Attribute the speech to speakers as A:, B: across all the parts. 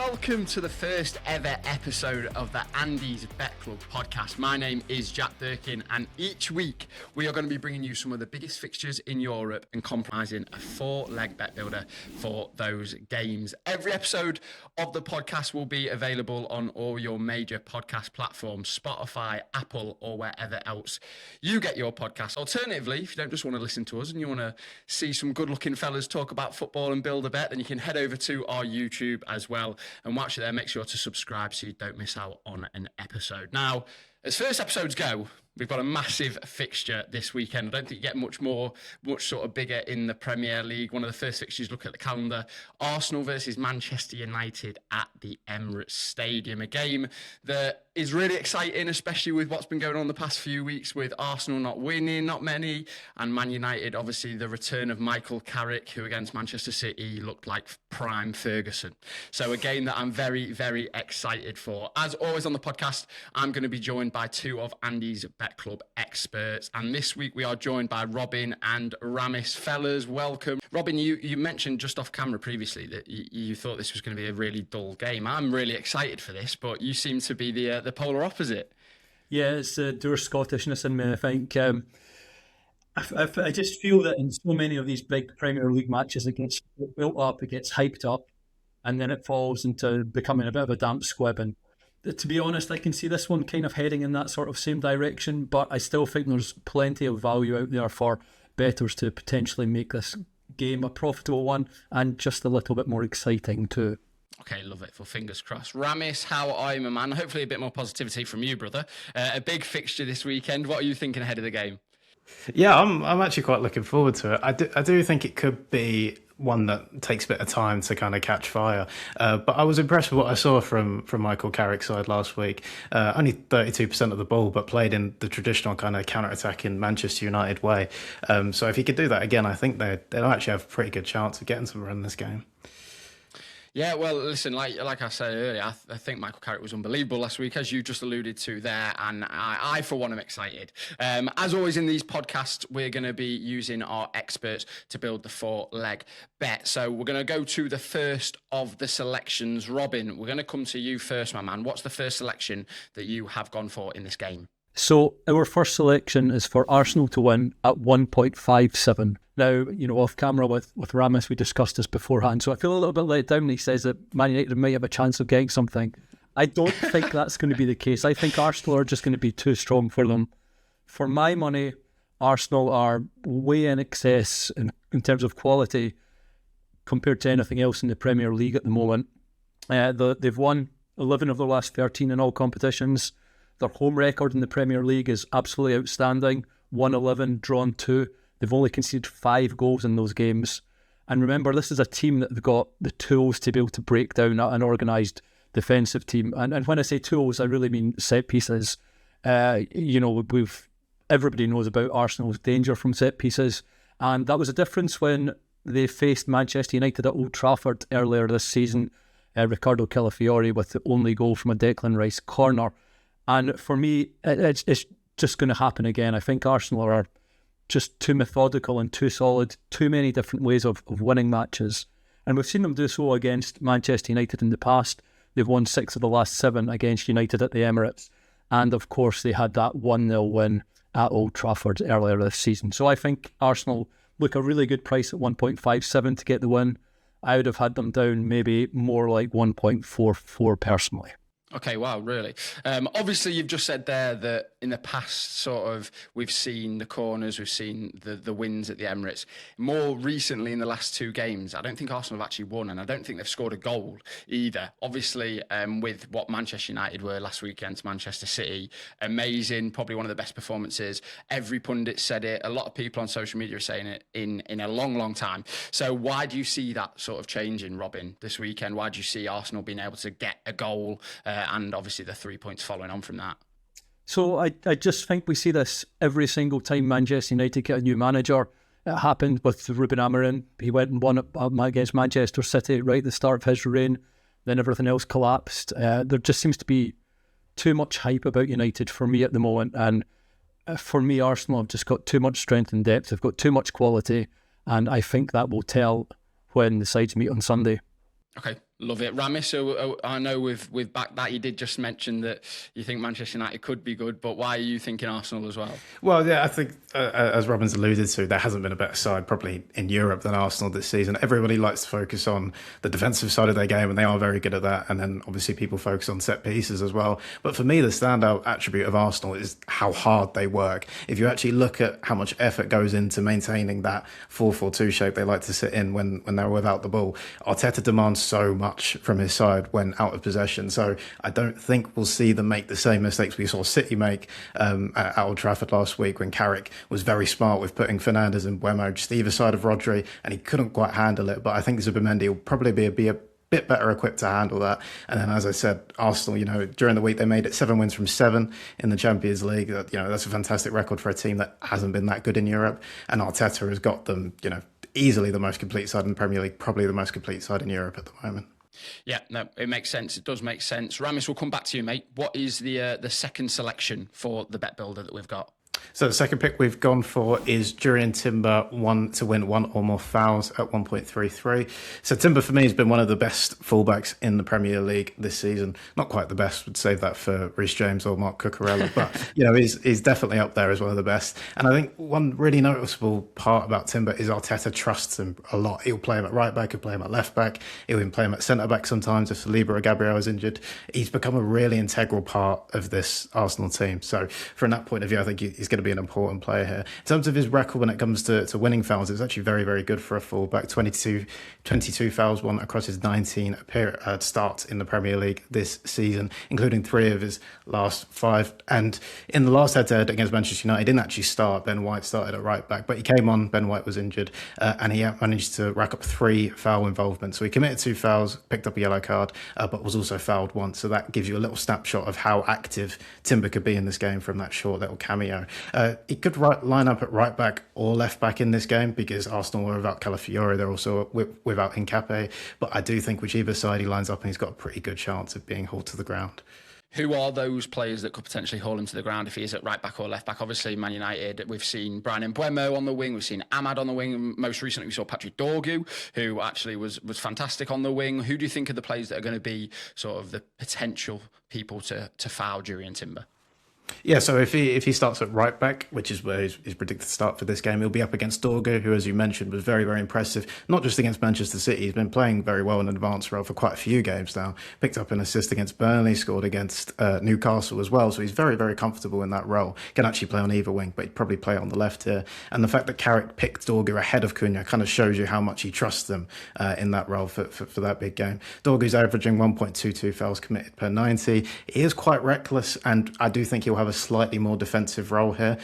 A: welcome to the first ever episode of the Andy's Bet Club podcast. My name is Jack Durkin, and each week we are going to be bringing you some of the biggest fixtures in Europe and comprising a 4-leg bet builder for those games. Every episode of the podcast will be available on all your major podcast platforms, Spotify, Apple, or wherever else you get your podcast. Alternatively, if you don't just want to listen to us and you want to see some good-looking fellas talk about football and build a bet, then you can head over to our YouTube as well. And whilst you're there, make sure to subscribe so you don't miss out on an episode. Now, as first episodes go, we've got a massive fixture this weekend. I don't think you get much sort of bigger in the Premier League. One of the first fixtures, look at the calendar. Arsenal versus Manchester United at the Emirates Stadium. A game that is really exciting, especially with what's been going on the past few weeks with Arsenal not winning, not many, and Man United, obviously the return of Michael Carrick, who against Manchester City looked like prime Ferguson. So a game that I'm very, very excited for. As always on the podcast, I'm going to be joined by two of Andy's Bet Club experts, and this week we are joined by Robin and Ramis. Fellas, welcome. Robin, you mentioned just off camera previously that you thought this was going to be a really dull game. I'm really excited for this, but you seem to be the polar opposite.
B: Yeah, it's dour Scottishness in me, I think. I just feel that in so many of these big Premier League matches, it gets built up, it gets hyped up, and then it falls into becoming a bit of a damp squib. And to be honest, I can see this one kind of heading in that sort of same direction, but I still think there's plenty of value out there for bettors to potentially make this game a profitable one and just a little bit more exciting too.
A: Okay, love it. Well, fingers crossed. Ramis, how are you, my man? Hopefully a bit more positivity from you, brother. A big fixture this weekend. What are you thinking ahead of the game?
C: Yeah, I'm actually quite looking forward to it. I do think it could be one that takes a bit of time to kind of catch fire. But I was impressed with what I saw from Michael Carrick's side last week. Only 32% of the ball, but played in the traditional kind of counter-attacking Manchester United way. So if he could do that again, I think they'll actually have a pretty good chance of getting some run this game.
A: Yeah, well, listen, like I said earlier, I think Michael Carrick was unbelievable last week, as you just alluded to there, and I for one, am excited. As always in these podcasts, we're going to be using our experts to build the 4-leg bet. So we're going to go to the first of the selections. Robin, we're going to come to you first, my man. What's the first selection that you have gone for in this game?
B: So our first selection is for Arsenal to win at 1.57. Now, off camera with Ramis, we discussed this beforehand, so I feel a little bit let down. He says that Man United might have a chance of getting something. I don't think that's going to be the case. I think Arsenal are just going to be too strong for them. For my money, Arsenal are way in excess in terms of quality compared to anything else in the Premier League at the moment. They've won 11 of their last 13 in all competitions. Their home record in the Premier League is absolutely outstanding. 1-11, drawn 2. They've only conceded 5 goals in those games. And remember, this is a team that have got the tools to be able to break down an organised defensive team. And when I say tools, I really mean set pieces. Everybody knows about Arsenal's danger from set pieces. And that was a difference when they faced Manchester United at Old Trafford earlier this season. Ricardo Calafiori with the only goal from a Declan Rice corner. And for me, it's just going to happen again. I think Arsenal are just too methodical and too solid, too many different ways of winning matches. And we've seen them do so against Manchester United in the past. They've won 6 of the last 7 against United at the Emirates. And of course, they had that 1-0 win at Old Trafford earlier this season. So I think Arsenal look a really good price at 1.57 to get the win. I would have had them down maybe more like 1.44 personally.
A: Okay, wow, really? Obviously, you've just said there that in the past, sort of, we've seen the corners, we've seen the wins at the Emirates. More recently, in the last 2 games, I don't think Arsenal have actually won, and I don't think they've scored a goal either. Obviously, with what Manchester United were last week against Manchester City, amazing, probably one of the best performances. Every pundit said it. A lot of people on social media are saying it in a long, long time. So why do you see that sort of changing, Robin, this weekend? Why do you see Arsenal being able to get a goal and obviously the 3 points following on from that?
B: So I just think we see this every single time Manchester United get a new manager. It happened with Ruben Amorim. He went and won against Manchester City right at the start of his reign. Then everything else collapsed. There just seems to be too much hype about United for me at the moment. And for me, Arsenal have just got too much strength and depth. They've got too much quality. And I think that will tell when the sides meet on Sunday.
A: Okay, Love it. Ramis, so I know we've backed that. You did just mention that you think Manchester United could be good, but why are you thinking Arsenal as well?
C: Well, yeah, I think, as Robin's alluded to, there hasn't been a better side probably in Europe than Arsenal this season. Everybody likes to focus on the defensive side of their game, and they are very good at that. And then obviously people focus on set pieces as well. But for me, the standout attribute of Arsenal is how hard they work. If you actually look at how much effort goes into maintaining that 4-4-2 shape they like to sit in when they're without the ball, Arteta demands so much from his side when out of possession. So I don't think we'll see them make the same mistakes we saw City make at Old Trafford last week, when Carrick was very smart with putting Fernandes and Buemo just either side of Rodri, and he couldn't quite handle it. But I think Zubimendi will probably be a bit better equipped to handle that. And then, as I said, Arsenal, during the week they made it 7 wins from 7 in the Champions League. That's a fantastic record for a team that hasn't been that good in Europe. And Arteta has got them, easily the most complete side in the Premier League, probably the most complete side in Europe at the moment.
A: Yeah, no, it makes sense. It does make sense. Ramis, we'll come back to you, mate. What is the second selection for the bet builder that we've got?
C: So the second pick we've gone for is Jurrien Timber, to win one or more fouls at 1.33. So Timber for me has been one of the best fullbacks in the Premier League this season. Not quite the best, would save that for Reece James or Mark Cucurella, but he's definitely up there as one of the best. And I think one really noticeable part about Timber is Arteta trusts him a lot. He'll play him at right back, he'll play him at left back, he'll even play him at centre back sometimes if Saliba or Gabriel is injured. He's become a really integral part of this Arsenal team. So from that point of view, I think he's going to be an important player here. In terms of his record when it comes to winning fouls, it's actually very, very good for a fullback. 22 fouls won across his 19 starts in the Premier League this season, including 3 of his last 5. And in the last head-to-head against Manchester United, he didn't actually start. Ben White started at right back, but he came on. Ben White was injured, and he managed to rack up 3 foul involvements. So he committed 2 fouls, picked up a yellow card, but was also fouled once. So that gives you a little snapshot of how active Timber could be in this game from that short little cameo. He could line up at right back or left back in this game, because Arsenal are without Calafiori. They're also without Hincapié. But I do think whichever side he lines up, and he's got a pretty good chance of being hauled to the ground.
A: Who are those players that could potentially haul him to the ground if he is at right back or left back? Obviously, Man United, we've seen Bryan Mbeumo on the wing, we've seen Ahmad on the wing. Most recently, we saw Patrick Dorgu, who actually was fantastic on the wing. Who do you think are the players that are going to be sort of the potential people to foul Jurrien Timber?
C: Yeah, so if he starts at right back, which is where he's predicted to start for this game, he'll be up against Dorgu, who, as you mentioned, was very, very impressive. Not just against Manchester City, he's been playing very well in an advanced role for quite a few games now. Picked up an assist against Burnley, scored against Newcastle as well. So he's very, very comfortable in that role. Can actually play on either wing, but he'd probably play on the left here. And the fact that Carrick picked Dorgu ahead of Cunha kind of shows you how much he trusts them in that role for that big game. Dorgu's averaging 1.22 fouls committed per 90. He is quite reckless, and I do think he'll have a slightly more defensive role here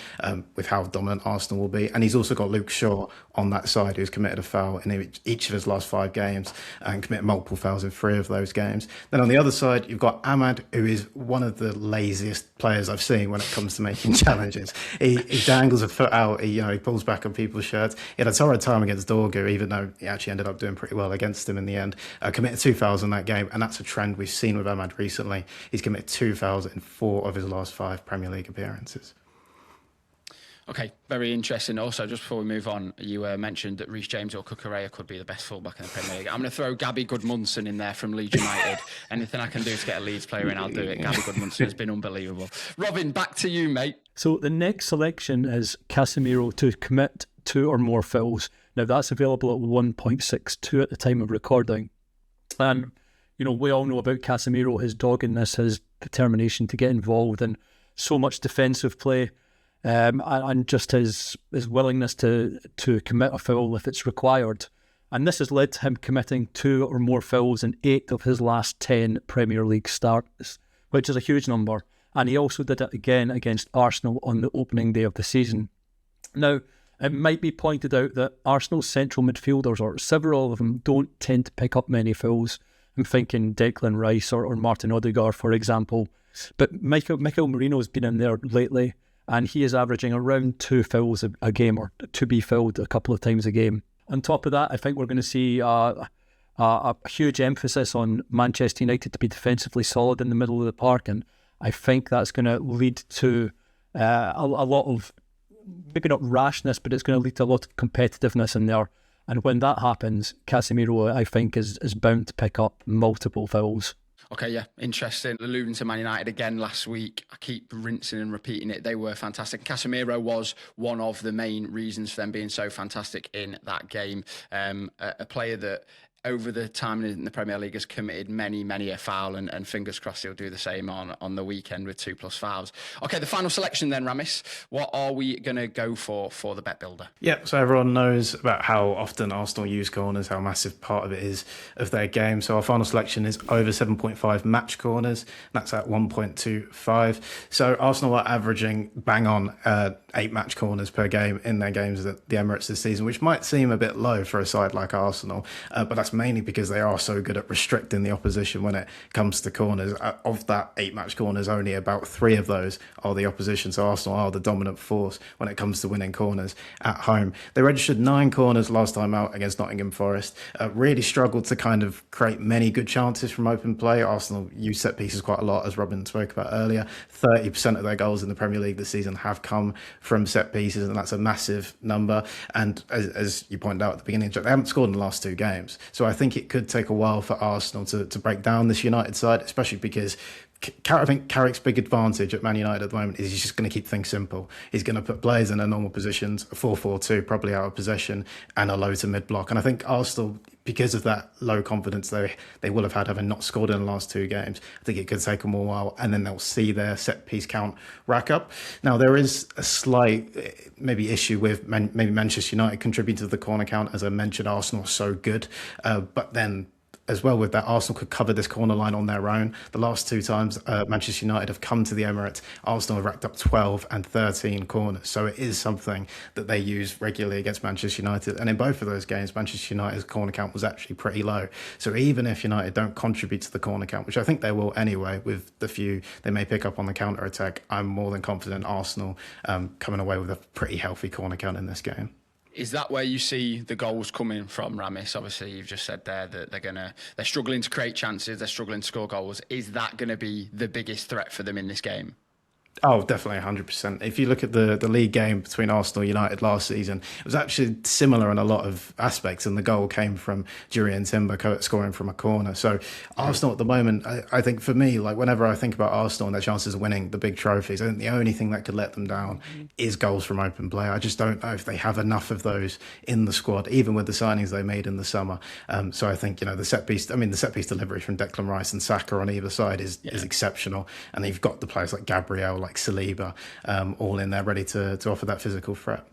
C: with how dominant Arsenal will be. And he's also got Luke Shaw on that side, who's committed a foul in each of his last 5 games and committed multiple fouls in 3 of those games. Then on the other side, you've got Ahmad, who is one of the laziest players I've seen when it comes to making challenges. He dangles a foot out, he pulls back on people's shirts. He had a torrid time against Dorgu, even though he actually ended up doing pretty well against him in the end. Committed 2 fouls in that game, and that's a trend we've seen with Ahmad recently. He's committed 2 fouls in 4 of his last 5 Premier League appearances.
A: Okay, very interesting. Also, just before we move on, you mentioned that Reece James or Cucurella could be the best fullback in the Premier League. I'm going to throw Gabby Goodmunson in there from Leeds United. Anything I can do to get a Leeds player in, I'll do it. Gabby Goodmunson has been unbelievable. Robin, back to you, mate.
B: So the next selection is Casemiro to commit 2 or more fouls. Now that's available at 1.62 at the time of recording. And, we all know about Casemiro, his doggedness, his determination to get involved in so much defensive play. And just his willingness to commit a foul if it's required. And this has led to him committing 2 or more fouls in 8 of his last 10 Premier League starts, which is a huge number. And he also did it again against Arsenal on the opening day of the season. Now, it might be pointed out that Arsenal's central midfielders, or several of them, don't tend to pick up many fouls. I'm thinking Declan Rice or Martin Odegaard, for example. But Mikel Merino's been in there lately, and he is averaging around 2 fouls a game, or to be fouled a couple of times a game. On top of that, I think we're going to see a huge emphasis on Manchester United to be defensively solid in the middle of the park, and I think that's going to lead to a lot of, maybe not rashness, but it's going to lead to a lot of competitiveness in there. And when that happens, Casemiro, I think, is bound to pick up multiple fouls.
A: Okay, yeah, interesting. Alluding to Man United again last week, I keep rinsing and repeating it. They were fantastic. Casemiro was one of the main reasons for them being so fantastic in that game. A player that over the time in the Premier League has committed many a foul, and fingers crossed he'll do the same on the weekend with 2+ fouls. Okay, the final selection then, Ramis. What are we going to go for the bet builder?
C: Yeah, so everyone knows about how often Arsenal use corners, how massive part of it is of their game. So our final selection is over 7.5 match corners. That's at 1.25. So Arsenal are averaging bang on 8 match corners per game in their games at the Emirates this season, which might seem a bit low for a side like Arsenal, but that's mainly because they are so good at restricting the opposition when it comes to corners. Of that 8 match corners, only about 3 of those are the opposition. So Arsenal are the dominant force when it comes to winning corners at home. They registered 9 corners last time out against Nottingham Forest. Really struggled to kind of create many good chances from open play. Arsenal use set pieces quite a lot, as Robin spoke about earlier. 30% of their goals in the Premier League this season have come from set pieces, and that's a massive number. And as you pointed out at the beginning, they haven't scored in the last 2 games. So I think it could take a while for Arsenal to break down this United side, especially because I think Carrick's big advantage at Man United at the moment is he's just going to keep things simple. He's going to put players in their normal positions, a 4-4-2, probably out of possession, and a low to mid block. And I think Arsenal, because of that low confidence they will have had having not scored in the last 2 games, I think it could take them a while, and then they'll see their set piece count rack up. Now, there is a slight maybe issue with maybe Manchester United contributing to the corner count. As I mentioned, Arsenal are so good, but then as well with that, Arsenal could cover this corner line on their own. The last 2 times Manchester United have come to the Emirates, Arsenal have racked up 12 and 13 corners. So it is something that they use regularly against Manchester United. And in both of those games, Manchester United's corner count was actually pretty low. So even if United don't contribute to the corner count, which I think they will anyway, with the few they may pick up on the counter-attack, I'm more than confident Arsenal coming away with a pretty healthy corner count in this game.
A: Is that where you see the goals coming from, Ramis? Obviously, you've just said there that they're struggling to create chances, they're struggling to score goals. Is that going to be the biggest threat for them in this game?
C: Oh, definitely 100%. If you look at the league game between Arsenal and United last season, it was actually similar in a lot of aspects, and the goal came from Jurriën Timber scoring from a corner. So Arsenal at the moment, I think for me, like whenever I think about Arsenal and their chances of winning the big trophies, I think the only thing that could let them down is goals from open play. I just don't know if they have enough of those in the squad, even with the signings they made in the summer. So I think, the set piece delivery from Declan Rice and Saka on either side is exceptional. And you've got the players like Gabriel, like Saliba, all in there ready to offer that physical threat.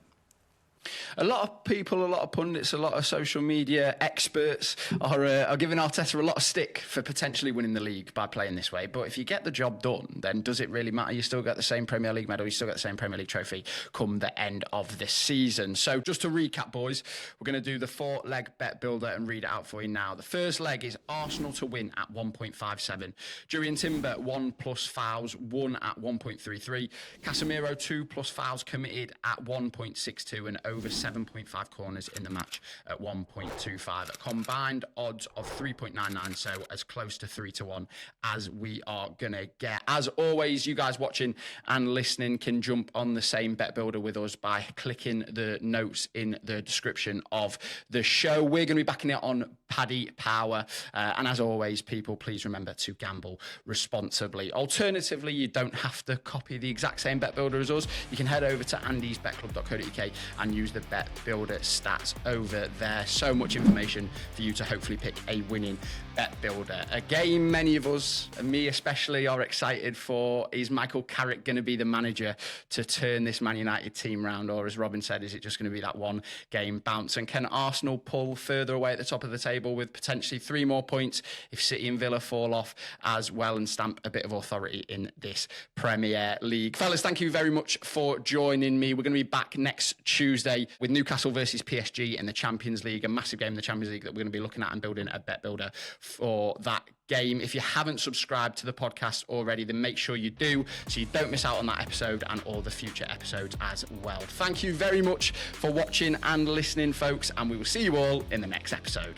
A: A lot of people, a lot of pundits, a lot of social media experts are giving Arteta a lot of stick for potentially winning the league by playing this way. But if you get the job done, then does it really matter? You still get the same Premier League medal, you still get the same Premier League trophy come the end of the season. So just to recap, boys, we're going to do the 4-leg bet builder and read it out for you now. The first leg is Arsenal to win at 1.57. Jurriën Timber, 1+ fouls, 1 at 1.33. Casemiro, 2+ fouls committed at 1.62, and over 7.5 corners in the match at 1.25. A combined odds of 3.99, so as close to 3-1 as we are going to get. As always, you guys watching and listening can jump on the same bet builder with us by clicking the notes in the description of the show. We're going to be backing it on Paddy Power. And as always, people, please remember to gamble responsibly. Alternatively, you don't have to copy the exact same bet builder as us. You can head over to andysbetclub.co.uk and use the bet builder stats over there. So much information for you to hopefully pick a winning bet builder. A game many of us, and me especially, are excited for. Is Michael Carrick going to be the manager to turn this Man United team round, or as Robin said, is it just going to be that one game bounce? And can Arsenal pull further away at the top of the table with potentially 3 more points if City and Villa fall off as well and stamp a bit of authority in this Premier League? Fellas, thank you very much for joining me. We're going to be back next Tuesday with Newcastle versus PSG in the Champions League, a massive game in the Champions League that we're going to be looking at and building a bet builder for that game. If you haven't subscribed to the podcast already, then make sure you do so you don't miss out on that episode and all the future episodes as well. Thank you very much for watching and listening, folks, and we will see you all in the next episode.